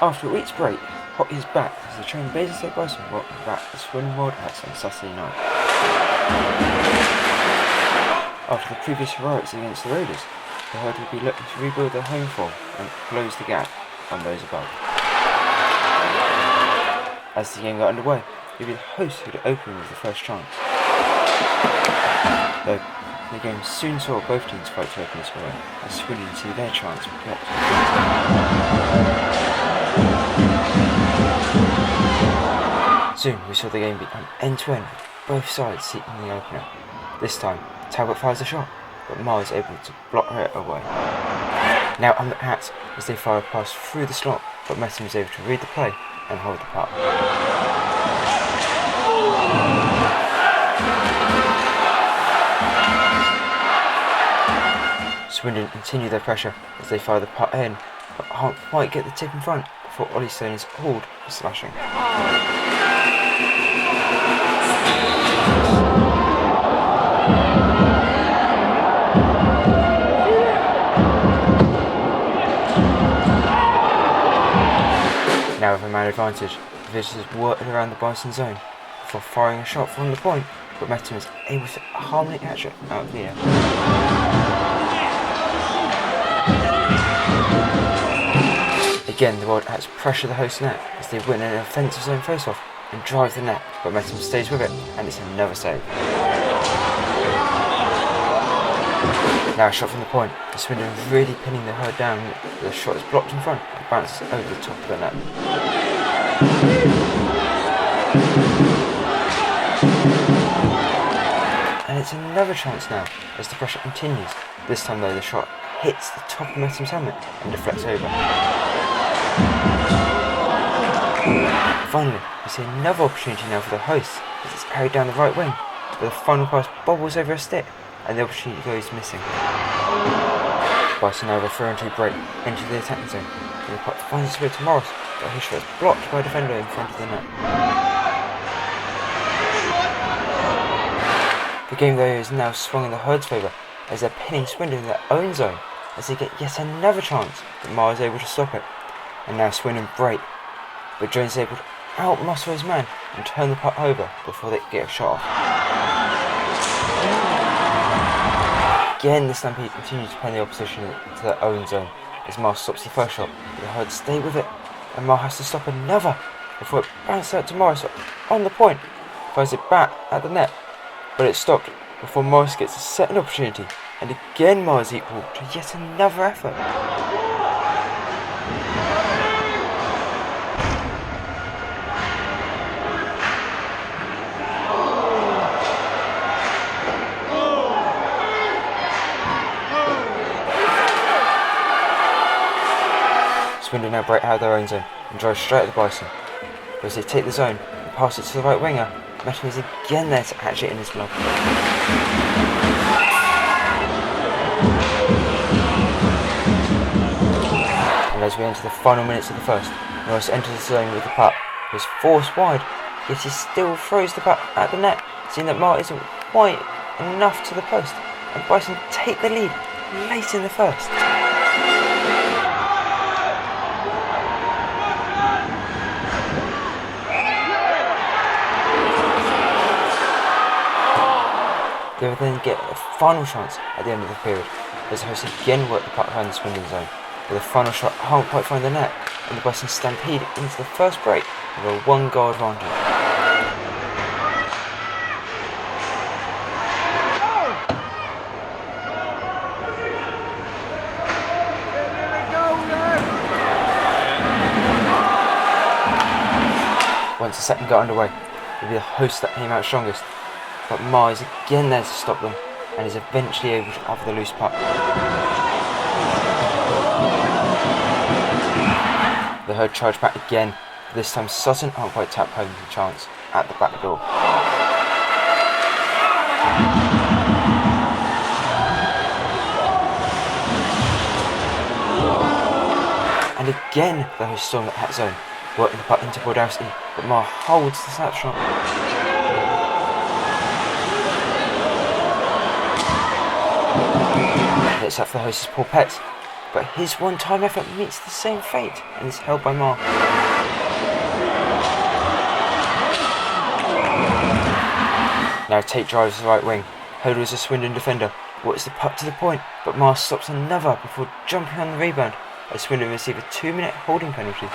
After a week's break, hockey is back as the Trane Basingstoke Bison welcome back the Swindon Wildcats on Saturday night. After the previous heroics against the Raiders, the Herd will be looking to rebuild their home form and close the gap on those above. As the game got underway, it would be the hosts who would open with the first chance. Though the game soon saw both teams fight to open this way, as Swindon see their chance kept. Soon we saw the game become end-to-end, both sides seeking the opener. This time, Talbot fires a shot, but Ma is able to block it away. Now on the Hats as they fire a pass through the slot, but Metten is able to read the play and hold the puck. Swindon continue their pressure as they fire the puck in, but can't quite get the tip in front before Ollie Stone is hauled for slashing. Now with a man advantage, the visitors worked around the Bison zone before firing a shot from the point, but Metten was able to harmony catch it out of the air. Again, the Wildcats pressure the host net as they win an offensive zone face-off and drive the net, but Metten stays with it and it's another save. Now a shot from the point, and Swindon really pinning the Herd down. The shot is blocked in front and bounces over the top of the net. And it's another chance now as the pressure continues. This time though the shot hits the top of Metten's helmet and deflects over. Finally, we see another opportunity now for the hosts as it's carried down the right wing, but the final pass bobbles over a stick and the opportunity goes missing. Bison now with a 3-on-2 break into the attacking zone, and the puck finds its way to Morris, but his shot is blocked by a defender in front of the net. The game though is now swung in the Herd's favour as they're pinning Swindon in their own zone as they get yet another chance, but Ma is able to stop it. And now Swindon break, but Jones is able to out-muscle his man and turn the puck over before they get a shot off. Again, the Stampede continue to pin the opposition to their own zone as Ma stops the first shot, but the Herd stay with it, and Ma has to stop another before it bounces out to Morris on the point, finds it back at the net, but it's stopped before Morris gets a second opportunity, and again Ma is equal to yet another effort. Swindon now break out of their own zone and drive straight at the Bison. But as they take the zone and pass it to the right winger, Metten is again there to catch it in his glove. And as we enter the final minutes of the first, Morris enters the zone with the puck, was forced wide, yet he still throws the puck at the net, seeing that Ma isn't quite enough to the post, and Bison take the lead late in the first. They will then get a final chance at the end of the period, as the hosts again work the puck around the Swindon zone, but the final shot can't quite find the net, and the Bison stampede into the first break with a 1-goal advantage. Once the second got underway, it will be the hosts that came out strongest, but Ma is again there to stop them and is eventually able to have the loose puck. The Herd charge back again, but this time Sutton can't quite tap home the chance at the back door. And again the host storm at that zone, working the puck into Bordowski, but Ma holds the snapshot. It's up for the hosts' Paul Petts, but his one-time effort meets the same fate and is held by Marr. Now Tate drives the right wing. Hodel is a Swindon defender, works the puck to the point, but Marr stops another before jumping on the rebound as Swindon receive a 2-minute holding penalty.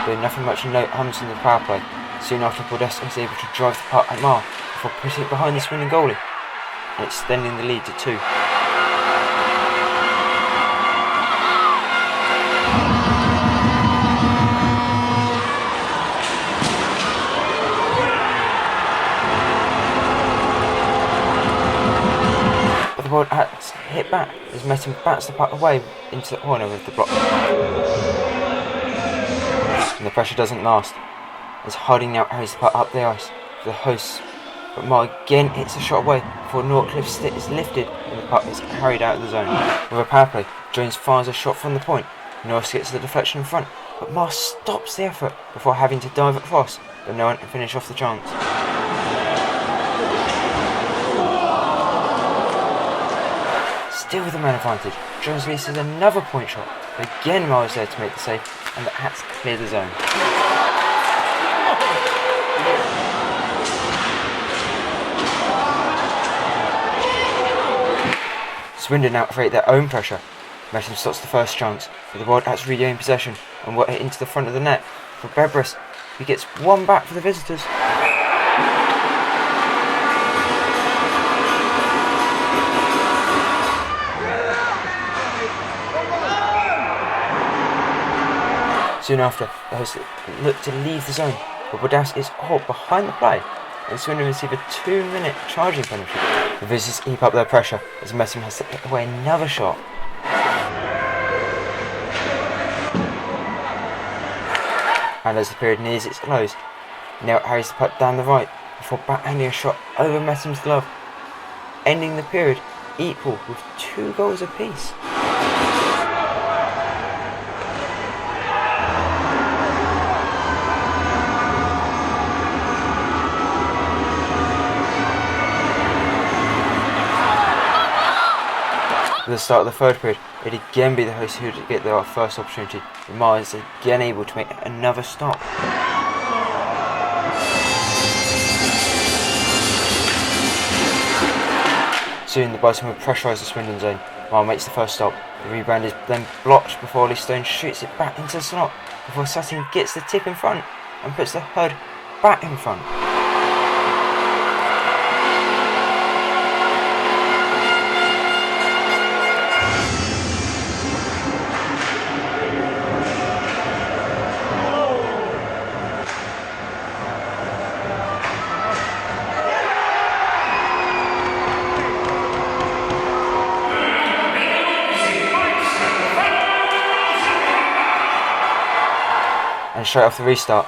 Though nothing much comes in the power play, soon after Podesta is able to drive the puck at Marr before putting it behind the Swindon goalie and extending the lead to 2. But the Wildcats hit back as Metten bats the puck away into the corner of the block. And the pressure doesn't last, as Harding now carries the puck up the ice for the hosts, but Marr again hits a shot away before Norcliffe's stick is lifted and the puck is carried out of the zone. With a power play, Jones fires a shot from the point. Norris gets the deflection in front, but Marr stops the effort before having to dive across, but no one can finish off the chance. Still with the man advantage, Jones releases another point shot, but again Marr is there to make the save, and the Hats clear the zone. Swindon now create their own pressure. Metten stops the first chance, but the Wildcats regain possession and work it into the front of the net for Bebris, who gets one back for the visitors. Soon after, the hosts look to leave the zone, but Bodas is caught behind the play, and Swindon receive a 2-minute charging penalty. The visitors keep up their pressure as Metten has to pick away another shot. And as the period nears its close, Neil carries the puck down the right before backhanding a shot over Metten's glove, ending the period equal with 2 goals apiece. At the start of the third period, it would again be the hosts who would get their first opportunity, but Marr is again able to make another stop. Soon the Bison would pressurise the Swindon zone. Marr makes the first stop. The rebound is then blocked before Ollie Stone shoots it back into the slot, before Sutton gets the tip in front and puts the HUD back in front. And straight off the restart,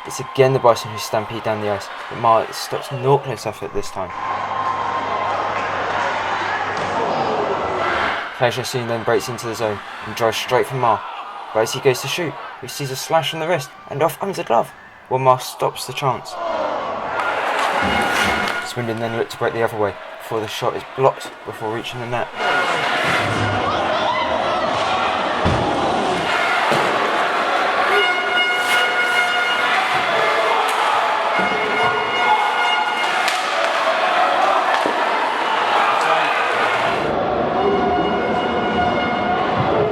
it's again the Bison who stampede down the ice, but Marr stops Norcliffe's effort this time. Pleasure soon then breaks into the zone and drives straight for Marr, but as he goes to shoot, he sees a slash on the wrist and off comes a glove, while Marr stops the chance. Swindon then look to break the other way, before the shot is blocked before reaching the net.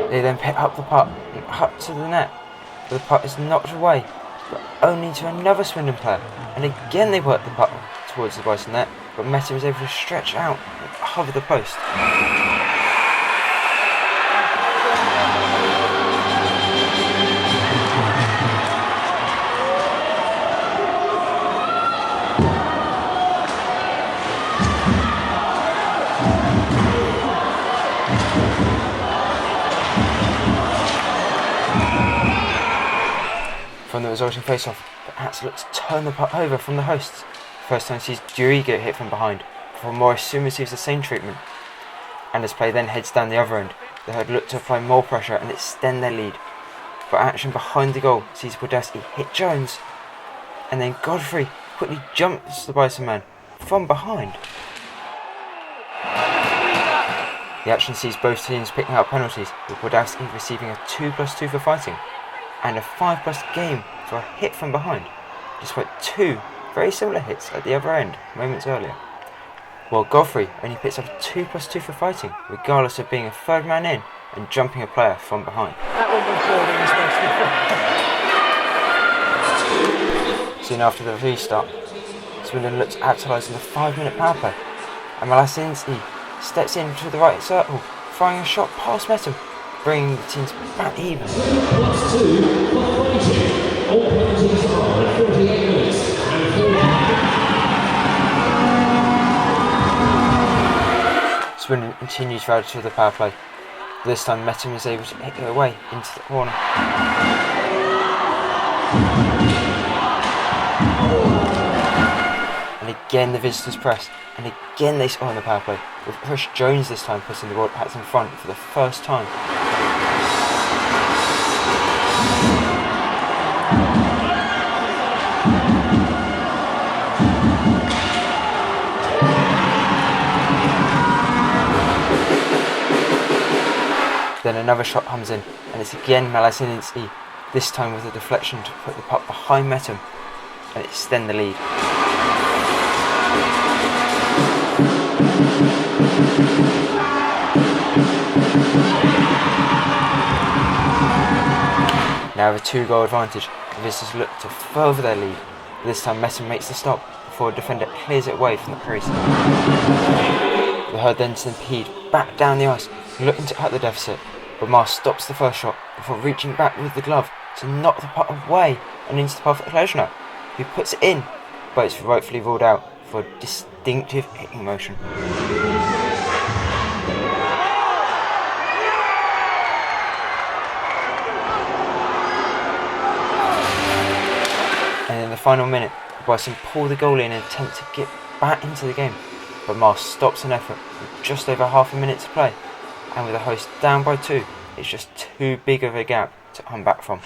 They then pick up the puck and up to the net, but the puck is knocked away, but only to another Swindon player, and again they work the puck towards the Bison net, but Metten was able to stretch out and hover the post. From the resulting face-off, the Hats look to turn the puck over from the hosts. First time sees Dury get hit from behind, before Morris soon receives the same treatment. And as play then heads down the other end, The Herd look to apply more pressure and extend their lead. But action behind the goal sees Wildcats hit Jones, and then Godfrey quickly jumps the Bison man from behind. The action sees both teams picking up penalties, with Wildcats receiving a 2+2 for fighting, and a 5+ game for a hit from behind, despite two very similar hits at the other end moments earlier. While Godfrey only picks up a 2+2 for fighting, regardless of being a third man in and jumping a player from behind. Soon after the restart, Swindon looks to capitalise on the 5-minute power play, and Malasinski steps into the right circle, firing a shot past Metum, bringing the teams back even. Swindon continues to add to the power play. This time Metum is able to hit it away into the corner. And again the visitors press, and again they score on the power play, with Chris Jones this time putting the Wildcats in front for the first time. Then another shot comes in, and it's again Malasinski, this time with a deflection to put the puck behind Metum and extend the lead. Now with a 2-goal advantage, the visitors look to further their lead. This time Metum makes the stop before a defender clears it away from the crease. The Herd then Stampede back down the ice, looking to cut the deficit, but Mars stops the first shot before reaching back with the glove to knock the puck away and into the path of Klesner, who puts it in, but it's rightfully ruled out for a distinctive hitting motion. And in the final minute, the Bison pull the goal in and attempt to get back into the game, but Mars stops an effort with just over half a minute to play, and with the host down by 2, it's just too big of a gap to come back from.